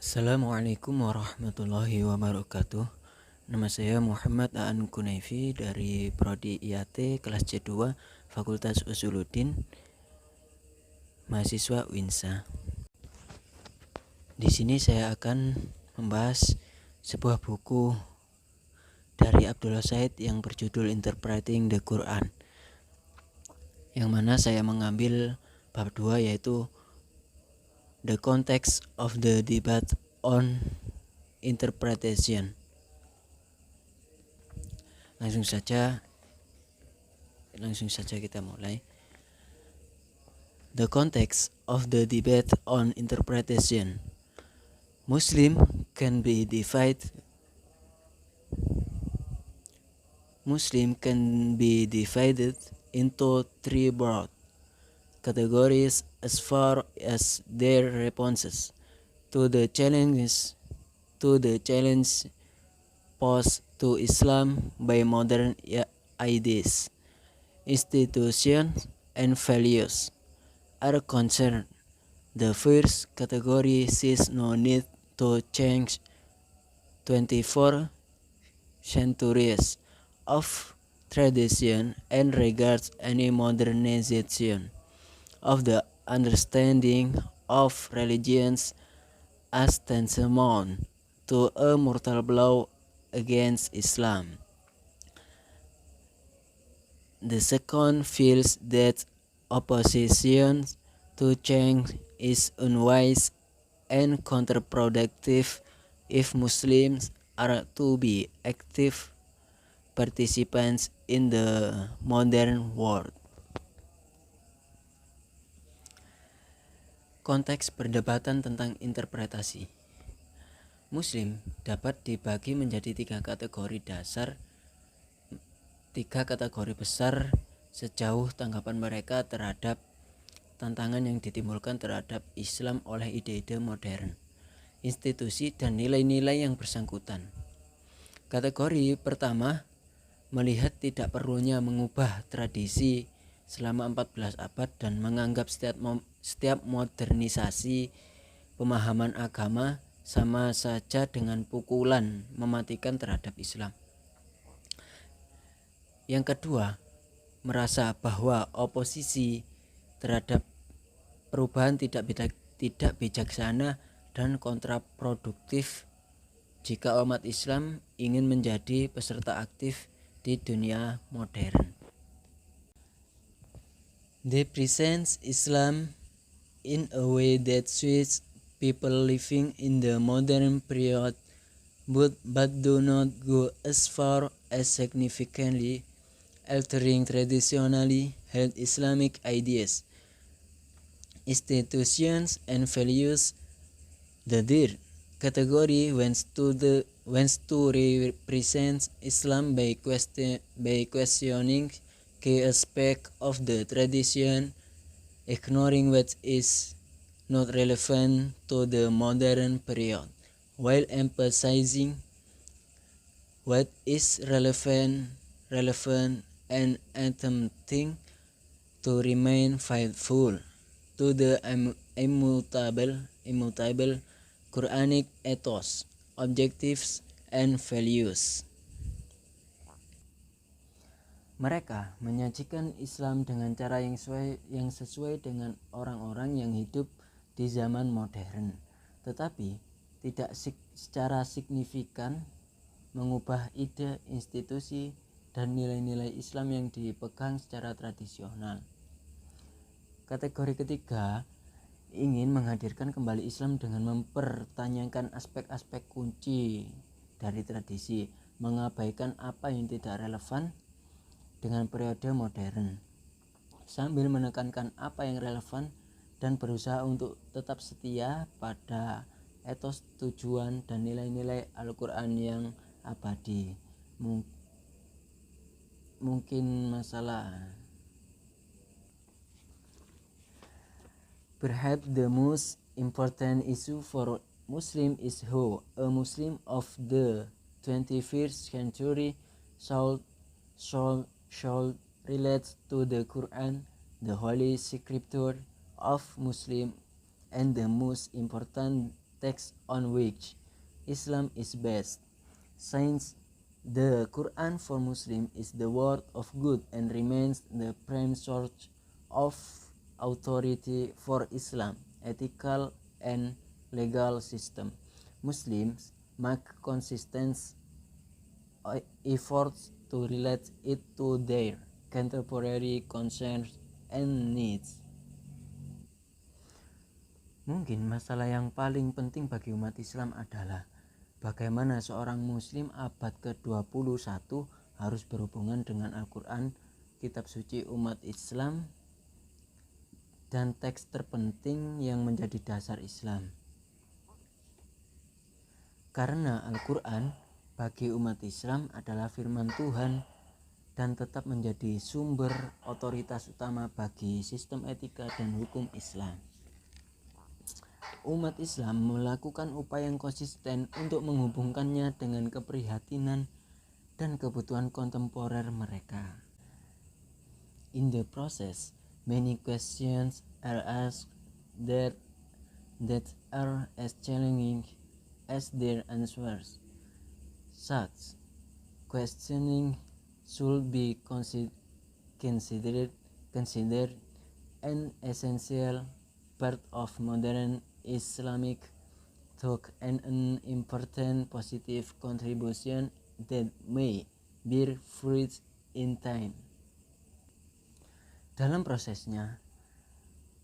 Assalamualaikum warahmatullahi wabarakatuh. Nama saya Muhammad Aan Kunaifi dari Prodi IAT kelas C2 Fakultas Usuluddin, mahasiswa Winsa. Di sini saya akan membahas sebuah buku dari Abdullah Said yang berjudul Interpreting the Quran, yang mana saya mengambil bab 2, yaitu The Context of the Debate on Interpretation. Langsung saja kita mulai. The context of the debate on interpretation. Muslim can be divided into three broad categories as far as their responses to the challenge posed to Islam by modern ideas, institutions, and values are concerned. The first category sees no need to change 24 centuries of tradition and regards any modernization of the understanding of religions as tantamount to a mortal blow against Islam. The second feels that opposition to change is unwise and counterproductive if Muslims are to be active participants in the modern world. Konteks perdebatan tentang interpretasi. Muslim dapat dibagi menjadi tiga kategori besar sejauh tanggapan mereka terhadap tantangan yang ditimbulkan terhadap Islam oleh ide-ide modern, institusi, dan nilai-nilai yang bersangkutan. Kategori pertama melihat tidak perlunya mengubah tradisi selama 14 abad dan menganggap setiap modernisasi pemahaman agama sama saja dengan pukulan mematikan terhadap Islam. Yang kedua, merasa bahwa oposisi terhadap perubahan tidak bijaksana dan kontraproduktif jika umat Islam ingin menjadi peserta aktif di dunia modern. They present Islam in a way that suits people living in the modern period, but do not go as far as significantly altering traditionally held Islamic ideas, institutions, and values. The third category wants to represent Islam by questioning key aspects of the tradition, ignoring what is not relevant to the modern period, while emphasizing what is relevant and attempting to remain faithful to the immutable Quranic ethos, objectives, and values. Mereka menyajikan Islam dengan cara yang sesuai dengan orang-orang yang hidup di zaman modern, tetapi tidak secara signifikan mengubah ide, institusi, dan nilai-nilai Islam yang dipegang secara tradisional. Kategori ketiga ingin menghadirkan kembali Islam dengan mempertanyakan aspek-aspek kunci dari tradisi, mengabaikan apa yang tidak relevan dengan periode modern, sambil menekankan apa yang relevan dan berusaha untuk tetap setia pada etos, tujuan, dan nilai-nilai Al-Quran yang abadi. Mungkin masalah. Perhaps the most important issue for Muslim is how a Muslim of the 21st century should relate to the Quran, the holy scripture of Muslim, and the most important text on which Islam is based. Since the Quran for Muslims is the word of God and remains the prime source of authority for Islam, ethical and legal system, Muslims make consistent efforts to relate it to their contemporary concerns and needs. Mungkin masalah yang paling penting bagi umat Islam adalah bagaimana seorang muslim abad ke-21 harus berhubungan dengan Al-Quran, kitab suci umat Islam, dan teks terpenting yang menjadi dasar Islam. Karena Al-Quran bagi umat Islam adalah firman Tuhan dan tetap menjadi sumber otoritas utama bagi sistem etika dan hukum Islam. Umat Islam melakukan upaya yang konsisten untuk menghubungkannya dengan keprihatinan dan kebutuhan kontemporer mereka. In the process, many questions are asked that are as challenging as their answers. Such questioning should be considered an essential part of modern Islamic thought and an important positive contribution that may bear fruit in time. Dalam prosesnya,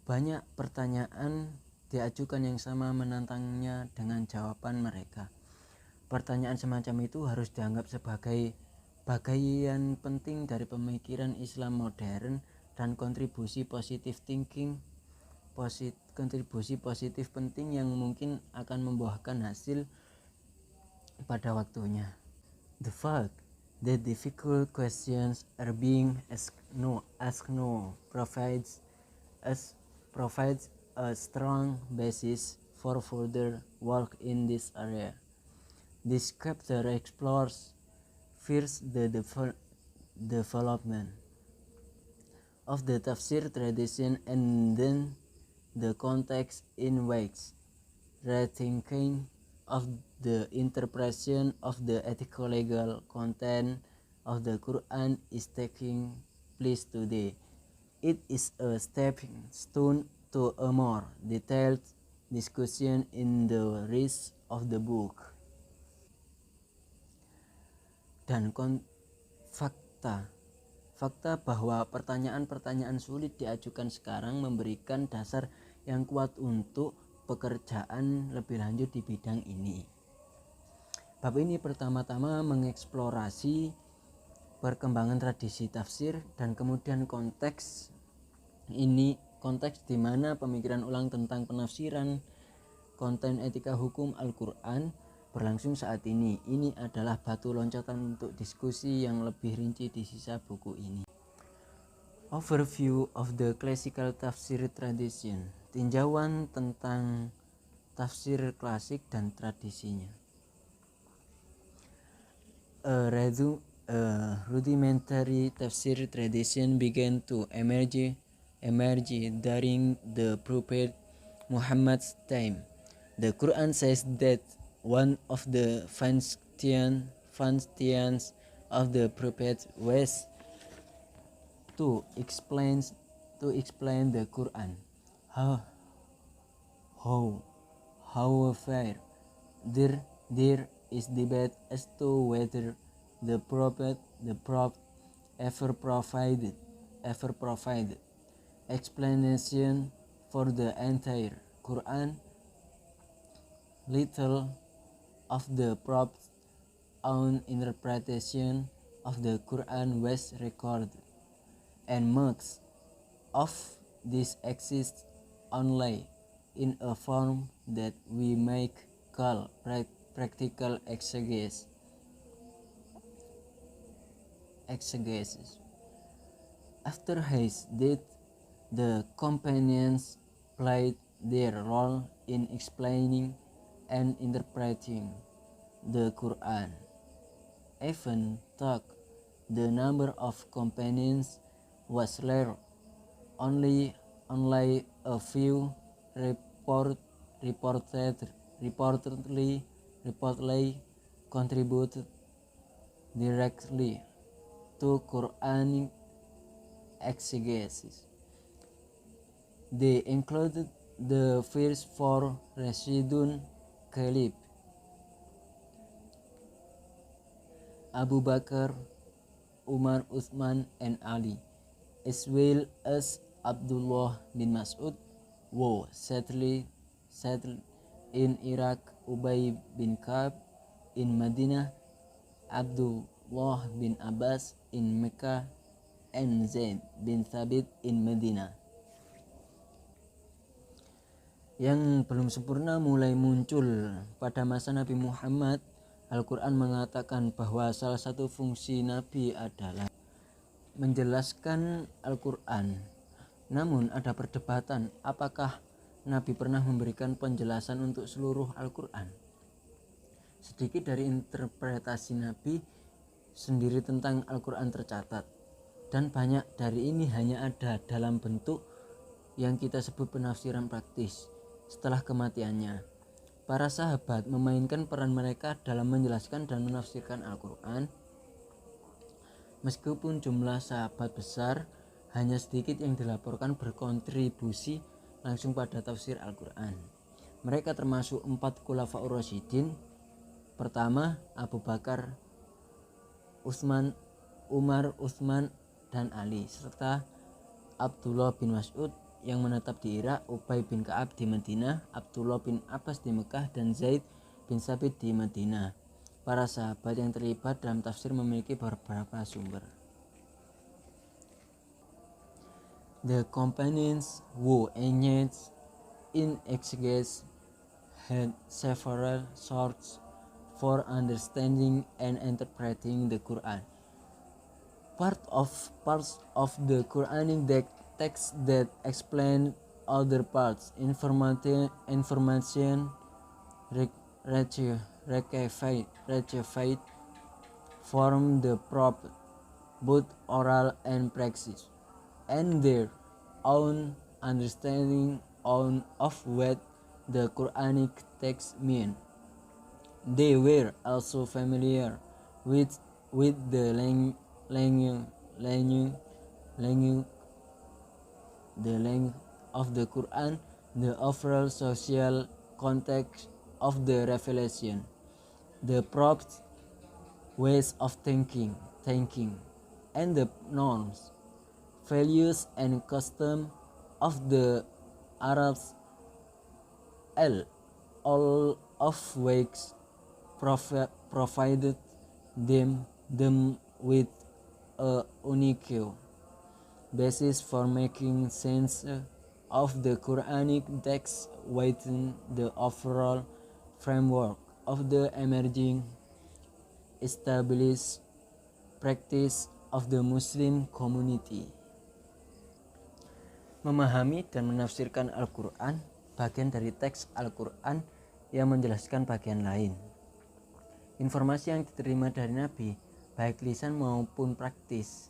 banyak pertanyaan diajukan yang sama menantangnya dengan jawaban mereka. Pertanyaan semacam itu harus dianggap sebagai bagian penting dari pemikiran Islam modern dan kontribusi positif penting yang mungkin akan membuahkan hasil pada waktunya. The fact that difficult questions are being asked now provides a strong basis for further work in this area. This chapter explores first the development of the tafsir tradition and then the context in which rethinking of the interpretation of the ethical legal content of the Quran is taking place today. It is a stepping stone to a more detailed discussion in the rest of the book. Dan fakta bahwa pertanyaan-pertanyaan sulit diajukan sekarang memberikan dasar yang kuat untuk pekerjaan lebih lanjut di bidang ini. Bab ini pertama-tama mengeksplorasi perkembangan tradisi tafsir dan kemudian konteks di mana pemikiran ulang tentang penafsiran konten etika hukum Al-Quran berlangsung saat ini. Ini adalah batu loncatan untuk diskusi yang lebih rinci di sisa buku ini. Overview of the classical tafsir tradition. Tinjauan tentang tafsir klasik dan tradisinya. A rudimentary tafsir tradition began to emerge during the Prophet Muhammad's time. The Quran says that one of the functions of the Prophet was to explain the Quran. However, there is debate as to whether the Prophet ever provided explanation for the entire Quran. Little of the Prophet's own interpretation of the Quran was recorded, and much of this exists only in a form that we may call practical exegesis. After his death, the companions played their role in explaining and interpreting the Quran. Even though the number of companions was rare, only a few reported reportedly contributed directly to Quranic exegesis. They included the first four Rashidun Caliph, Abu Bakar, Umar, Uthman, and Ali, as well as Abdullah bin Mas'ud, who settled in Iraq, Ubay bin Ka'ab in Madinah, Abdullah bin Abbas in Mecca, and Zaid bin Thabit in Madinah. Yang belum sempurna mulai muncul pada masa Nabi Muhammad. Al-Quran mengatakan bahwa salah satu fungsi Nabi adalah menjelaskan Al-Quran. Namun ada perdebatan apakah Nabi pernah memberikan penjelasan untuk seluruh Al-Quran. Sedikit dari interpretasi Nabi sendiri tentang Al-Quran tercatat, dan banyak dari ini hanya ada dalam bentuk yang kita sebut penafsiran praktis setelah kematiannya. Para sahabat memainkan peran mereka dalam menjelaskan dan menafsirkan Al-Quran. Meskipun jumlah sahabat besar, hanya sedikit yang dilaporkan berkontribusi langsung pada tafsir Al-Quran. Mereka termasuk 4 Khulafaur Rasyidin. Pertama, Abu Bakar, Umar, Uthman, dan Ali, serta Abdullah bin Mas'ud yang menetap di Irak, Ubay bin Ka'ab di Madinah, Abdullah bin Abbas di Mekah, dan Zaid bin Thabit di Madinah. Para sahabat yang terlibat dalam tafsir memiliki beberapa sumber. The companions who engaged in exegesis had several sources for understanding and interpreting the Quran. Parts of the Quranic text that explain other parts, information rectified form the prophet, both oral and praxis, and their own understanding of what the Quranic text mean. They were also familiar with the language of the Quran, the overall social context of the revelation, the prophet's ways of thinking, and the norms, values, and customs of the Arabs, all of which provided them with a unique basis for making sense of the Quranic text within the overall framework of the emerging established practice of the Muslim community. Memahami dan menafsirkan Al-Quran bagian dari teks Al-Quran yang menjelaskan bagian lain. Informasi yang diterima dari Nabi, baik lisan maupun praktis,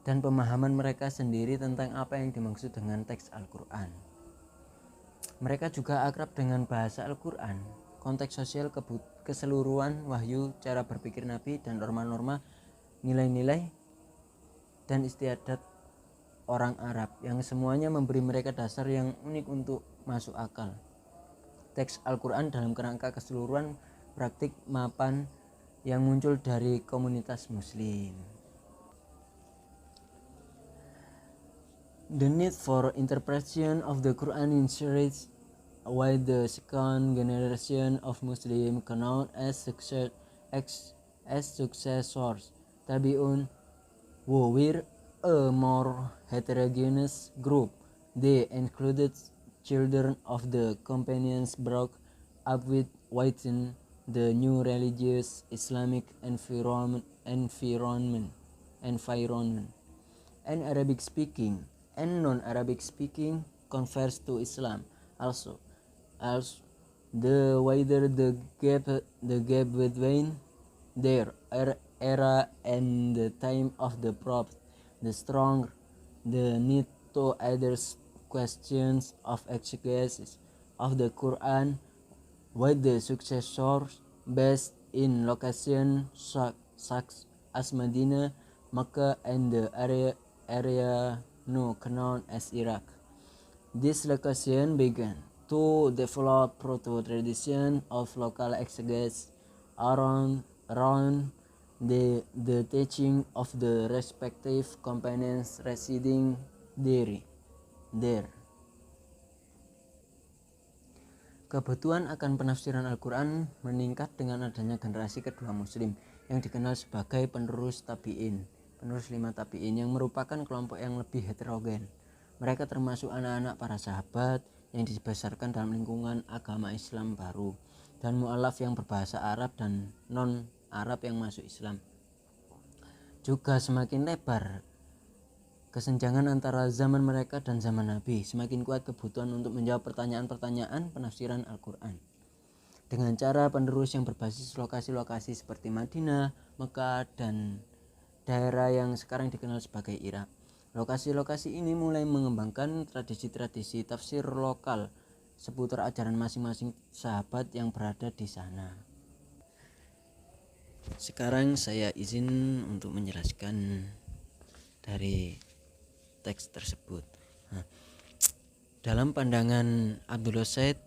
dan pemahaman mereka sendiri tentang apa yang dimaksud dengan teks Al-Quran. Mereka juga akrab dengan bahasa Al-Quran, konteks sosial keseluruhan wahyu, cara berpikir Nabi, dan norma-norma, nilai-nilai, dan istiadat orang Arab yang semuanya memberi mereka dasar yang unik untuk masuk akal. Teks Al-Quran dalam kerangka keseluruhan praktik mapan yang muncul dari komunitas Muslim. The need for interpretation of the Quran insurance why the second generation of Muslim known as successors Tabi'un, who were a more heterogeneous group. They included children of the companions brought up within the new religious Islamic environment, and Arabic speaking and non-Arabic speaking converts to Islam. Also, the wider the gap between their era and the time of the Prophet, the stronger the need to address questions of exegesis of the Quran with the successors based in location such as Medina, Mecca, and the area now known as Iraq. This location began to develop proto-tradition of local exegesis around the teaching of the respective companions residing there. Kebutuhan akan penafsiran Al-Quran meningkat dengan adanya generasi kedua Muslim yang dikenal sebagai penerus tabi'in, penerus 5 tabi'in, yang merupakan kelompok yang lebih heterogen. Mereka termasuk anak-anak para sahabat yang dibesarkan dalam lingkungan agama Islam baru, dan mu'alaf yang berbahasa Arab dan non-Arab yang masuk Islam. Juga semakin lebar kesenjangan antara zaman mereka dan zaman Nabi, semakin kuat kebutuhan untuk menjawab pertanyaan-pertanyaan penafsiran Al-Quran dengan cara penerus yang berbasis lokasi-lokasi seperti Madinah, Mekah, dan daerah yang sekarang dikenal sebagai Irak. Lokasi-lokasi ini mulai mengembangkan tradisi-tradisi tafsir lokal seputar ajaran masing-masing sahabat yang berada di sana. Sekarang saya izin untuk menjelaskan dari teks tersebut. Dalam pandangan Abdullah Said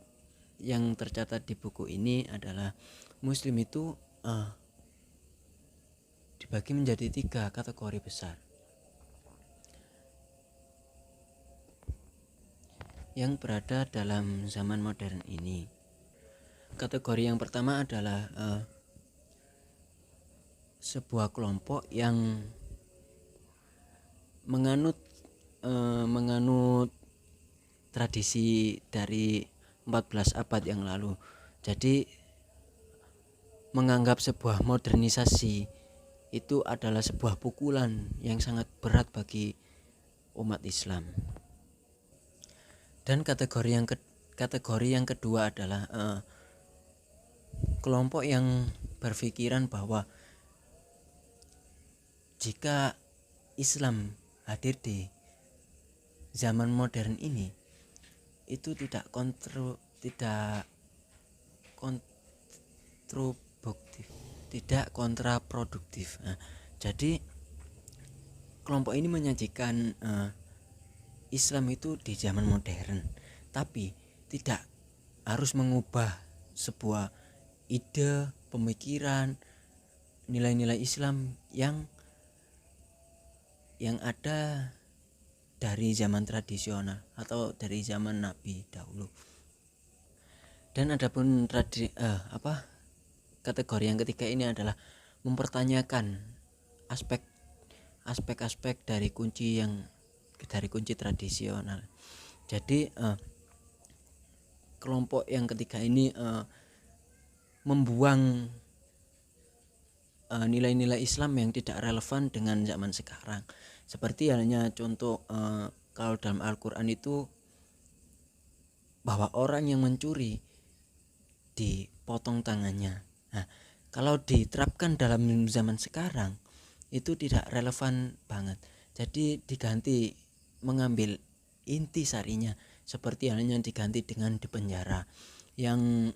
yang tercatat di buku ini adalah Muslim itu dibagi menjadi 3 kategori besar yang berada dalam zaman modern ini. Kategori yang pertama adalah sebuah kelompok yang menganut tradisi dari 14 abad yang lalu. Jadi menganggap sebuah modernisasi itu adalah sebuah pukulan yang sangat berat bagi umat Islam. Dan kategori yang kedua adalah kelompok yang berpikiran bahwa jika Islam hadir di zaman modern ini itu tidak kontraproduktif. Jadi kelompok ini menyajikan Islam itu di zaman modern, tapi tidak harus mengubah sebuah ide, pemikiran, nilai-nilai Islam yang ada dari zaman tradisional atau dari zaman Nabi dahulu. Dan adapun kategori yang ketiga ini adalah mempertanyakan aspek-aspek dari kunci tradisional. Jadi kelompok yang ketiga ini membuang nilai-nilai Islam yang tidak relevan dengan zaman sekarang. Seperti halnya contoh kalau dalam Al-Quran itu bahwa orang yang mencuri dipotong tangannya. Nah, kalau diterapkan dalam zaman sekarang itu tidak relevan banget. Jadi diganti mengambil inti sarinya, seperti halnya diganti dengan dipenjara yang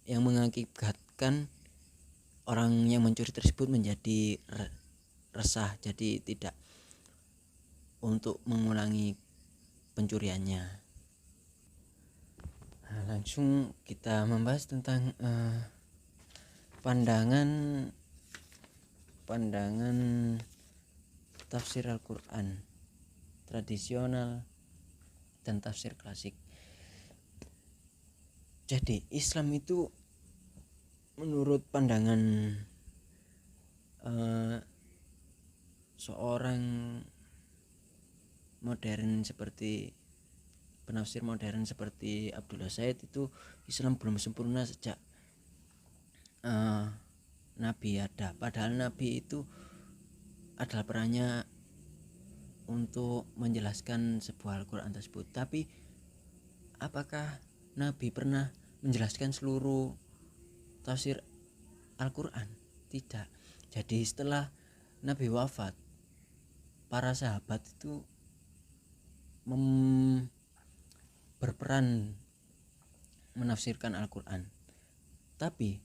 mengakibatkan orang yang mencuri tersebut menjadi resah, jadi tidak untuk mengulangi pencuriannya. Nah, langsung kita membahas tentang pandangan tafsir Al-Quran tradisional dan tafsir klasik. Jadi Islam itu menurut pandangan seorang modern seperti penafsir modern seperti Abdullah Said, itu Islam belum sempurna sejak Nabi ada. Padahal Nabi itu adalah perannya untuk menjelaskan sebuah Al-Quran tersebut. Tapi apakah Nabi pernah menjelaskan seluruh tafsir Al-Quran? Tidak. Jadi setelah Nabi wafat, para sahabat itu berperan menafsirkan Al-Quran. Tapi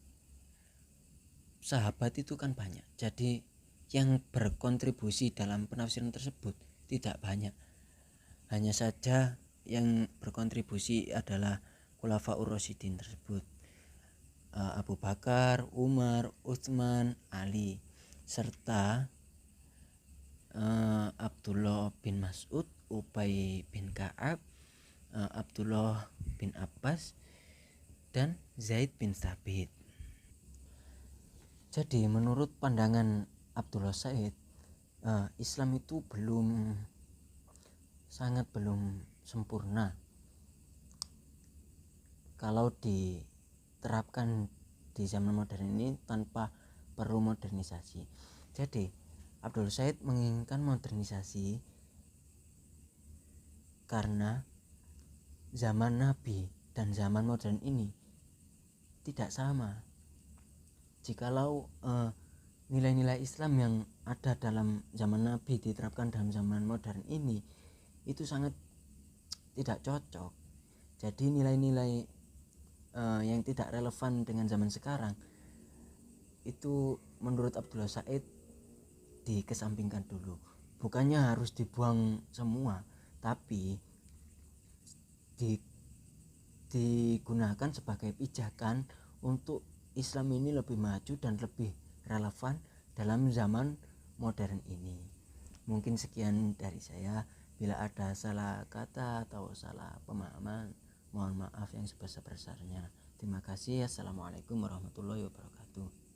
sahabat itu kan banyak, jadi yang berkontribusi dalam penafsiran tersebut tidak banyak. Hanya saja yang berkontribusi adalah Khulafaur Rasyidin tersebut, Abu Bakar, Umar, Utsman, Ali, serta Abdullah bin Mas'ud, Ubay bin Ka'ab, Abdullah bin Abbas, dan Zaid bin Thabit. Jadi menurut pandangan Abdullah Said, Islam itu sangat belum sempurna kalau diterapkan di zaman modern ini tanpa perlu modernisasi. Jadi Abdullah Said menginginkan modernisasi karena zaman Nabi dan zaman modern ini tidak sama. Jikalau nilai-nilai Islam yang ada dalam zaman Nabi diterapkan dalam zaman modern ini, itu sangat tidak cocok. Jadi nilai-nilai yang tidak relevan dengan zaman sekarang itu menurut Abdullah Said dikesampingkan dulu. Bukannya harus dibuang semua, tapi digunakan sebagai pijakan untuk Islam ini lebih maju dan lebih relevan dalam zaman modern ini. Mungkin sekian dari saya. Bila ada salah kata atau salah pemahaman, mohon maaf yang sebesar-besarnya. Terima kasih. Assalamualaikum warahmatullahi wabarakatuh.